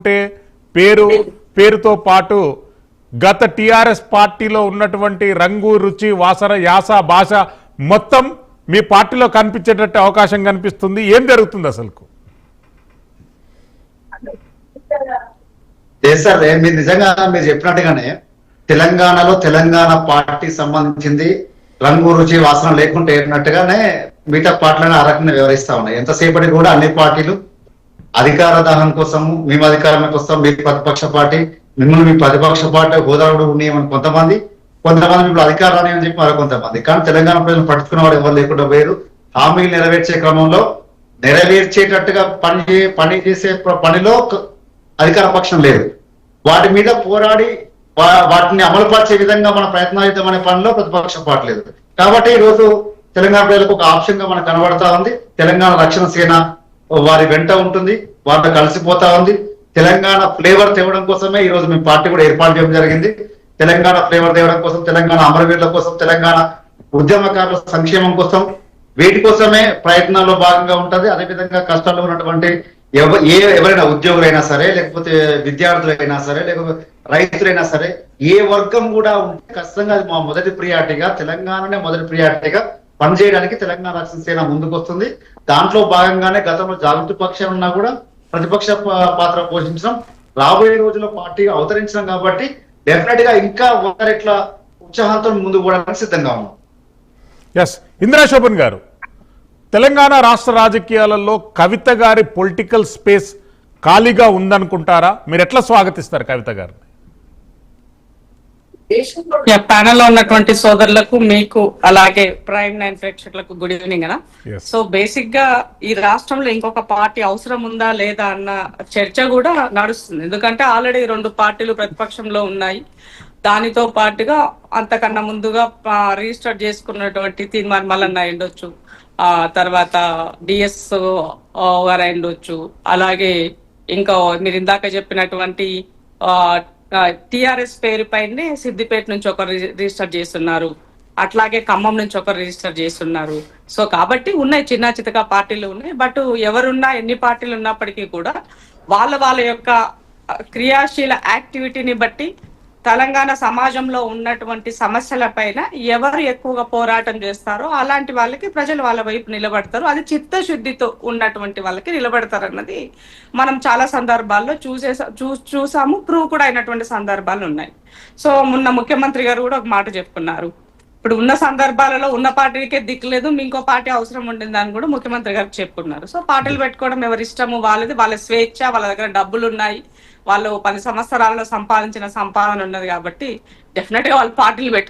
అంటే పేరుతో పాటు గత టిఆర్ఎస్ పార్టీలో ఉన్నటువంటి రంగు రుచి వాసన యాస భాష మొత్తం మీ పార్టీలో కనిపించేటట్టు అవకాశం కనిపిస్తుంది. ఏం జరుగుతుంది అసలు? సార్ మీరు నిజంగా మీరు చెప్పినట్టుగానే తెలంగాణలో తెలంగాణ పార్టీ సంబంధించింది రంగు రుచి వాసన లేకుంటే ఏమినట్టుగానే మిగతా పార్టీలను ఆ రకంగా వివరిస్తా ఉన్నాయి. ఎంతసేపటి కూడా అన్ని పార్టీలు అధికార దాహం కోసం, మేము అధికారం కోసం, మీ ప్రతిపక్ష పార్టీ మిమ్మల్ని మీ ప్రతిపక్ష పార్టీ హోదాడు ఉన్నాయని కొంతమంది ఇప్పుడు అధికారాన్ని అని చెప్పి మరో కొంతమంది. కానీ తెలంగాణ ప్రజలను పట్టుకున్న వాడు ఎవరు లేకుండా పోయారు. హామీలు నెరవేర్చే క్రమంలో నెరవేర్చేటట్టుగా పని చేసే పనిలో అధికార పక్షం లేదు. వాటి మీద పోరాడి వాటిని అమలుపరిచే విధంగా మన ప్రయత్నాలు అనే పనిలో ప్రతిపక్ష పార్టీ లేదు. కాబట్టి ఈ రోజు తెలంగాణ ప్రజలకు ఒక ఆప్షన్ గా మనకు కనబడతా ఉంది. తెలంగాణ రక్షణ సేన వారి వెంట ఉంటుంది, వారితో కలిసిపోతా ఉంది. తెలంగాణ ఫ్లేవర్ తేవడం కోసమే ఈ రోజు మేము పార్టీ కూడా ఏర్పాటు చేయడం జరిగింది. తెలంగాణ ఫ్లేవర్ తేవడం కోసం, తెలంగాణ అమరవీరుల కోసం, తెలంగాణ ఉద్యమకారుల సంక్షేమం కోసం, వీటి కోసమే ప్రయత్నాల్లో భాగంగా ఉంటది. అదేవిధంగా కష్టాల్లో ఉన్నటువంటి ఎవరైనా ఉద్యోగులైనా సరే, లేకపోతే విద్యార్థులైనా సరే, లేకపోతే రైతులైనా సరే, ఏ వర్గం కూడా ఉంటే ఖచ్చితంగా అది మా మొదటి ప్రియారిటీగా, తెలంగాణనే మొదటి ప్రియారిటీగా పనిచేయడానికి తెలంగాణ రక్షణ సేన ముందుకు వస్తుంది. దాంట్లో భాగంగానే గతంలో జాగృతి పక్షం ఉన్నా కూడా ప్రతిపక్ష పాత్ర పోషించడం, రాబోయే రోజుల్లో పార్టీ అవతరించడం. కాబట్టి డెఫినెట్ గా ఇంకా ఒకరిట్లా ఉత్సాహంతో ముందుకు పోవడానికి సిద్ధంగా ఉన్నాం. ఎస్, ఇందిరా శోభన్ గారు, తెలంగాణ రాష్ట్ర రాజకీయాలలో కవిత గారి పొలిటికల్ స్పేస్ ఖాళీగా ఉందనుకుంటారా? మీరు ఎట్లా స్వాగతిస్తారు కవిత గారిని? ప్యానెల్ లో ఉన్నటువంటి సోదరులకు, మీకు, అలాగే ప్రైమ్ 9 ప్రేక్షకులకు గుడ్ ఈవినింగ్ అన్న. సో బేసిక్ గా ఈ రాష్ట్రంలో ఇంకొక పార్టీ అవసరం ఉందా లేదా అన్న చర్చ కూడా నడుస్తుంది. ఎందుకంటే ఆల్రెడీ 2 పార్టీలు ప్రతిపక్షంలో ఉన్నాయి. దానితో పాటుగా అంతకన్నా ముందుగా రిజిస్టర్ చేసుకున్నటువంటి తీర్మాన్ మల్లన్న అయ్యుండొచ్చు, తర్వాత డిఎస్ గారు అయ్యుండొచ్చు, అలాగే ఇంకా మీరు ఇందాక చెప్పినటువంటి టిఆర్ఎస్ పేరు పైనే సిద్దిపేట నుంచి ఒకరు రిజిస్టర్ చేస్తున్నారు, అట్లాగే ఖమ్మం నుంచి ఒకరు రిజిస్టర్ చేస్తున్నారు. సో కాబట్టి ఉన్నాయి, చిన్న చితక పార్టీలు ఉన్నాయి. బట్ ఎవరున్నా, ఎన్ని పార్టీలు ఉన్నప్పటికీ కూడా వాళ్ళ యొక్క క్రియాశీల యాక్టివిటీని బట్టి తెలంగాణ సమాజంలో ఉన్నటువంటి సమస్యల పైన ఎవరు ఎక్కువగా పోరాటం చేస్తారో అలాంటి వాళ్ళకి ప్రజలు వాళ్ళ వైపు నిలబడతారు. అది చిత్తశుద్ధితో ఉన్నటువంటి వాళ్ళకి నిలబడతారు అన్నది మనం చాలా సందర్భాల్లో చూసాము, ప్రూవ్ కూడా అయినటువంటి సందర్భాలు ఉన్నాయి. సో మొన్న ముఖ్యమంత్రి గారు కూడా ఒక మాట చెప్పుకున్నారు, ఇప్పుడు ఉన్న సందర్భాలలో ఉన్న పార్టీకే దిక్కులేదు, ఇంకో పార్టీ అవసరం ఉండిందని కూడా ముఖ్యమంత్రి గారు చెప్పుకున్నారు. సో పార్టీలు పెట్టుకోవడం ఎవరి ఇష్టము వాళ్ళది, వాళ్ళ స్వేచ్ఛ, వాళ్ళ దగ్గర డబ్బులు ఉన్నాయి, వాళ్ళు 10 సంవత్సరాల్లో సంపాదించిన సంపాదన ఉన్నది. కాబట్టి డెఫినెట్ గా వాళ్ళు పార్టీలు పెట్టుకో